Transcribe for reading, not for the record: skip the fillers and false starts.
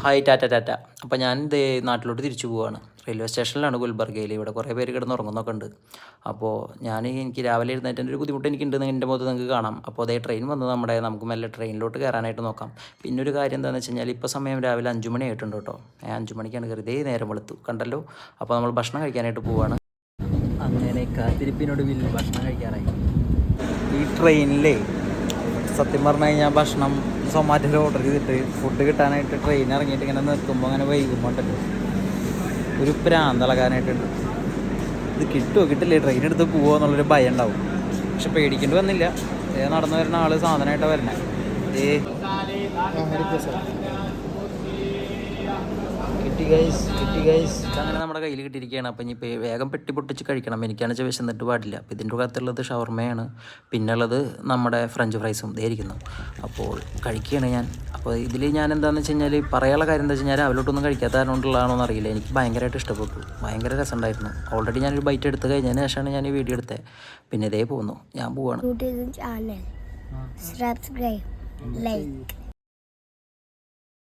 Hi Tata Tata. അപ്പോൾ ഞാൻ ഇതേ നാട്ടിലോട്ട് തിരിച്ചു പോവുകയാണ്. റെയിൽവേ സ്റ്റേഷനിലാണ് ഗുൽബർഗയിൽ. ഇവിടെ കുറേ പേര് കിടന്ന് ഉറങ്ങുന്നൊക്കെ ഉണ്ട്. അപ്പോൾ എനിക്ക് രാവിലെ എഴുന്നേറ്റതിൻ്റെ ഒരു ബുദ്ധിമുട്ട് എനിക്കുണ്ടെന്ന് എൻ്റെ മുഖത്ത് നിങ്ങൾക്ക് കാണാം. അപ്പോൾ അതേ ട്രെയിൻ വന്ന് നമുക്ക് മെല്ലെ ട്രെയിനിലോട്ട് കയറാനായിട്ട് നോക്കാം. പിന്നെ ഒരു കാര്യം എന്താണെന്ന് വെച്ച് കഴിഞ്ഞാൽ ഇപ്പോൾ സമയം രാവിലെ 5 മണി ആയിട്ടുണ്ട് കേട്ടോ. 5 മണിക്കാണ് കയറിയതേ നേരം വെളുത്തു കണ്ടല്ലോ. അപ്പോൾ നമ്മൾ ഭക്ഷണം കഴിക്കാനായിട്ട് പോവുകയാണ്. അങ്ങനെ കാത്തിരിപ്പിനൊടുവിൽ ഭക്ഷണം കഴിക്കാനായി. ഈ ട്രെയിനിലേ സത്യം പറഞ്ഞു കഴിഞ്ഞാൽ ഭക്ഷണം സൊമാറ്റോയിൽ ഓർഡർ ചെയ്തിട്ട് ഫുഡ് കിട്ടാനായിട്ട് ട്രെയിൻ ഇറങ്ങിയിട്ട് ഇങ്ങനെ നിൽക്കുമ്പോൾ അങ്ങനെ വൈകുമ്പോണ്ടല്ലോ ഒരു പ്രാന്തളകാനായിട്ടുണ്ട്. ഇത് കിട്ടുമോ കിട്ടില്ലേ, ട്രെയിൻ എടുത്ത് പോവുക എന്നുള്ളൊരു ഭയം ഉണ്ടാവും. പക്ഷെ പേടിക്കേണ്ടി വന്നില്ല. നടന്നു വരുന്ന ആൾ സാധനമായിട്ടാണ് വരണേ. കിട്ടി ഗൈസ് അങ്ങനെ നമ്മുടെ കയ്യിൽ കിട്ടിയിരിക്കുകയാണ്. അപ്പോൾ ഇനി വേഗം പെട്ടി പൊട്ടിച്ച് കഴിക്കണം. എനിക്കാണെന്ന് വിശന്നിട്ട് പാടില്ല. അപ്പോൾ ഇതിൻ്റെ അകത്തുള്ളത് ഷവർമയാണ്, പിന്നുള്ളത് നമ്മുടെ ഫ്രഞ്ച് ഫ്രൈസും ഇതായിരിക്കുന്നു. അപ്പോൾ കഴിക്കുകയാണ് ഞാൻ. അപ്പോൾ ഇതിൽ ഞാൻ എന്താണെന്ന് വെച്ച് കഴിഞ്ഞാൽ പറയാനുള്ള കാര്യം എന്താ വെച്ച് കഴിഞ്ഞാൽ രാവിലോട്ടൊന്നും കഴിക്കാത്ത കാരണമുള്ളതാണോ എന്നറിയില്ല. എനിക്ക് ഭയങ്കരമായിട്ട് ഇഷ്ടപ്പെട്ടു, ഭയങ്കര രസമുണ്ടായിരുന്നു. ഓൾറെഡി ഞാനൊരു ബൈറ്റ് എടുത്ത് കഴിഞ്ഞതിന് ശേഷമാണ് ഞാൻ ഈ വീഡിയോ എടുത്തത്. പിന്നെ ഇതേ പോകുന്നു, ഞാൻ പോവാണ്.